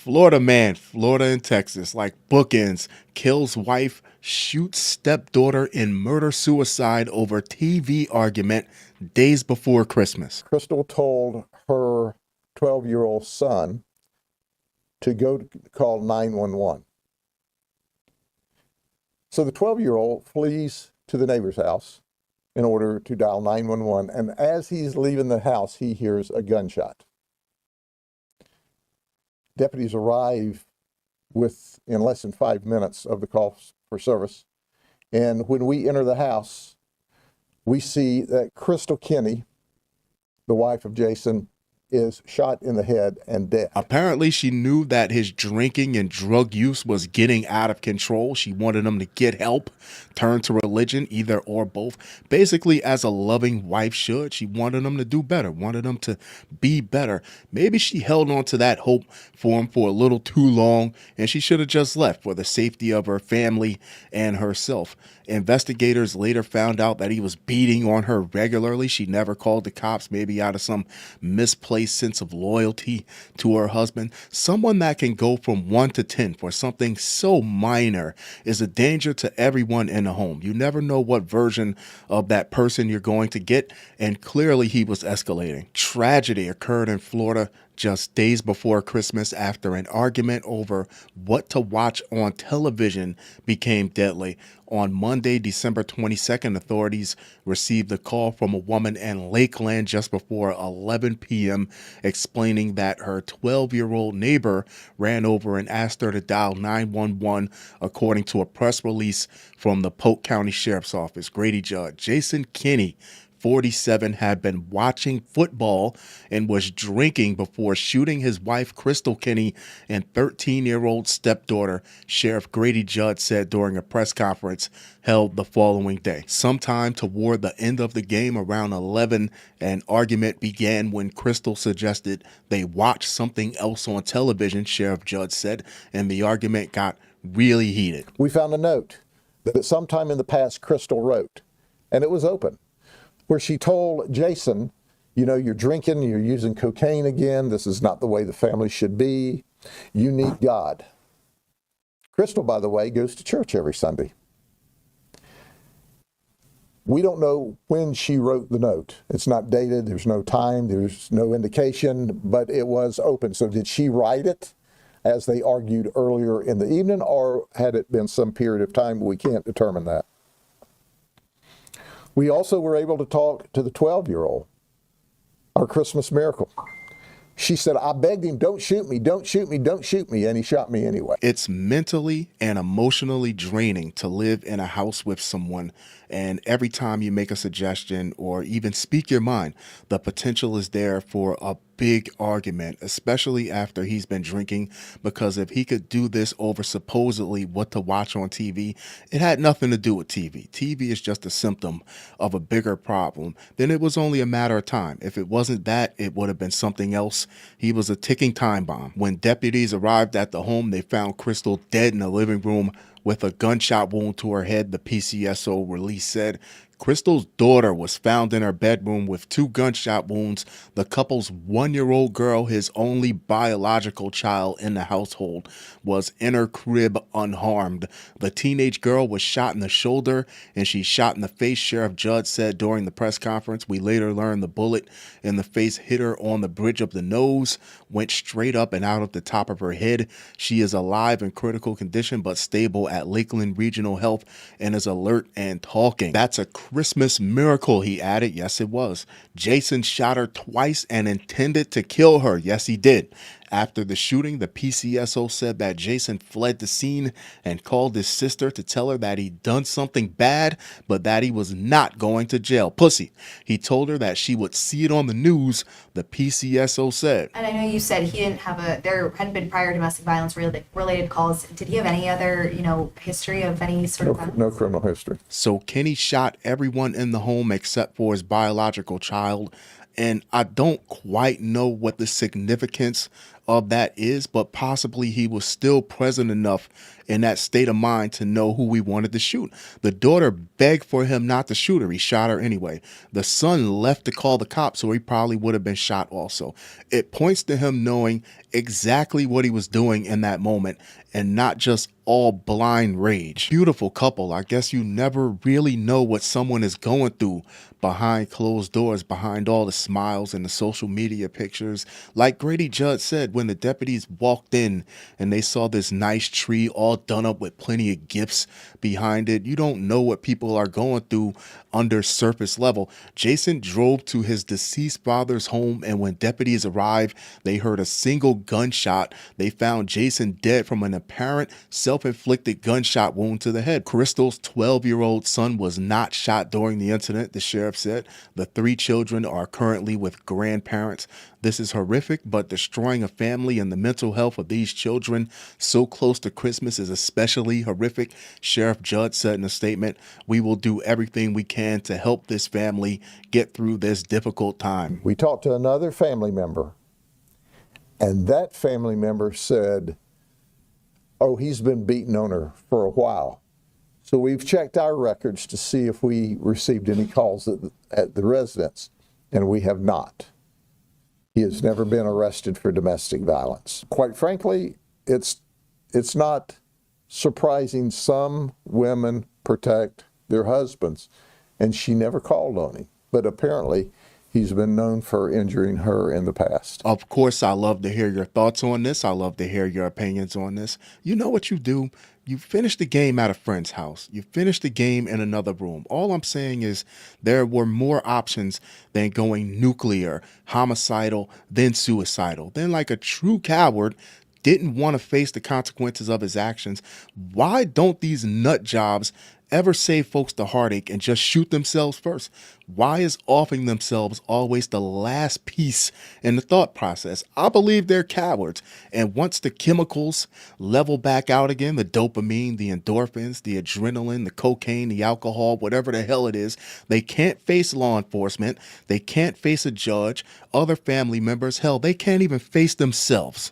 Florida man, Florida and Texas, like bookends, kills wife, shoots stepdaughter in murder-suicide over TV argument days before Christmas. Crystal told her 12-year-old son to go call 911. So the 12-year-old flees to the neighbor's house in order to dial 911, and as he's leaving the house, he hears a gunshot. Deputies arrive in less than 5 minutes of the call for service, and when we enter the house, we see that Crystal Kenney, the wife of Jason, is shot in the head and dead. Apparently, she knew that his drinking and drug use was getting out of control. She wanted him to get help, turn to religion, either or both. Basically, as a loving wife should, she wanted him to do better, wanted him to be better. Maybe she held on to that hope for him for a little too long, and she should have just left for the safety of her family and herself. Investigators later found out that he was beating on her regularly. She never called the cops, maybe out of some misplaced sense of loyalty to her husband. Someone that can go from 1 to 10 for something so minor is a danger to everyone in the home. You never know what version of that person you're going to get, and clearly he was escalating. Tragedy occurred in Florida just days before Christmas after an argument over what to watch on television became deadly. On Monday, December 22nd, authorities received a call from a woman in Lakeland just before 11 p.m. explaining that her 12-year-old neighbor ran over and asked her to dial 911, according to a press release from the Polk County Sheriff's Office. Grady Judd, Jason Kenney, 47, had been watching football and was drinking before shooting his wife, Crystal Kenney, and 13-year-old stepdaughter, Sheriff Grady Judd said during a press conference held the following day. Sometime toward the end of the game, around 11, an argument began when Crystal suggested they watch something else on television, Sheriff Judd said, and the argument got really heated. We found a note that at some time in the past Crystal wrote, and it was open, where she told Jason, you know, you're drinking, you're using cocaine again. This is not the way the family should be. You need God. Crystal, by the way, goes to church every Sunday. We don't know when she wrote the note. It's not dated. There's no time. There's no indication, but it was open. So did she write it as they argued earlier in the evening, or had it been some period of time? We can't determine that. We also were able to talk to the 12-year-old, our Christmas miracle. She said, I begged him, don't shoot me, don't shoot me, don't shoot me, and he shot me anyway. It's mentally and emotionally draining to live in a house with someone, and every time you make a suggestion or even speak your mind, the potential is there for a big argument, especially after he's been drinking, because if he could do this over supposedly what to watch on TV, it had nothing to do with TV. TV is just a symptom of a bigger problem. Then it was only a matter of time. If it wasn't that, it would have been something else. He was a ticking time bomb. When deputies arrived at the home, they found Crystal dead in the living room with a gunshot wound to her head, the PCSO release said. Crystal's daughter was found in her bedroom with 2 gunshot wounds. The couple's 1-year-old girl, his only biological child in the household, was in her crib unharmed. The teenage girl was shot in the shoulder and she's shot in the face, Sheriff Judd said during the press conference. We later learned the bullet in the face hit her on the bridge of the nose, went straight up and out of the top of her head. She is alive in critical condition but stable at Lakeland Regional Health and is alert and talking. That's a Christmas miracle, he added. Yes, it was. Jason shot her twice and intended to kill her. Yes, he did. After the shooting, the PCSO said that Jason fled the scene and called his sister to tell her that he'd done something bad, but that he was not going to jail. Pussy. He told her that she would see it on the news, the PCSO said. And I know you said he didn't have there hadn't been prior domestic violence related calls. Did he have any other, history of any sort of violence? No criminal history. So Kenney shot everyone in the home except for his biological child. And I don't quite know what the significance of that is, but possibly he was still present enough in that state of mind to know who he wanted to shoot. The daughter begged for him not to shoot her. He shot her anyway. The son left to call the cops, so he probably would have been shot also. It points to him knowing exactly what he was doing in that moment and not just all blind rage. Beautiful couple. I guess you never really know what someone is going through behind closed doors, behind all the smiles and the social media pictures. Like Grady Judd said, when the deputies walked in and they saw this nice tree all done up with plenty of gifts behind it, you don't know what people are going through under surface level. Jason drove to his deceased father's home, and when deputies arrived, they heard a single gunshot. They found Jason dead from an apparent self-inflicted gunshot wound to the head. Crystal's 12-year-old son was not shot during the incident, the sheriff said. The 3 children are currently with grandparents. This is horrific, but destroying a family and the mental health of these children so close to Christmas is especially horrific. Sheriff Judd said in a statement, "We will do everything we can to help this family get through this difficult time." We talked to another family member, and that family member said, oh, he's been beating on her for a while. So we've checked our records to see if we received any calls at the residence, and we have not. He has never been arrested for domestic violence. Quite frankly, it's not surprising. Some women protect their husbands, and she never called on him. But apparently, he's been known for injuring her in the past. Of course, I love to hear your thoughts on this. I love to hear your opinions on this. You know what you do? You finish the game at a friend's house. You finish the game in another room. All I'm saying is there were more options than going nuclear, homicidal, then suicidal. Then, like a true coward, didn't want to face the consequences of his actions. Why don't these nut jobs ever save folks the heartache and just shoot themselves first? Why is offing themselves always the last piece in the thought process? I believe they're cowards. And once the chemicals level back out again, the dopamine, the endorphins, the adrenaline, the cocaine, the alcohol, whatever the hell it is, they can't face law enforcement. They can't face a judge, other family members. Hell, they can't even face themselves.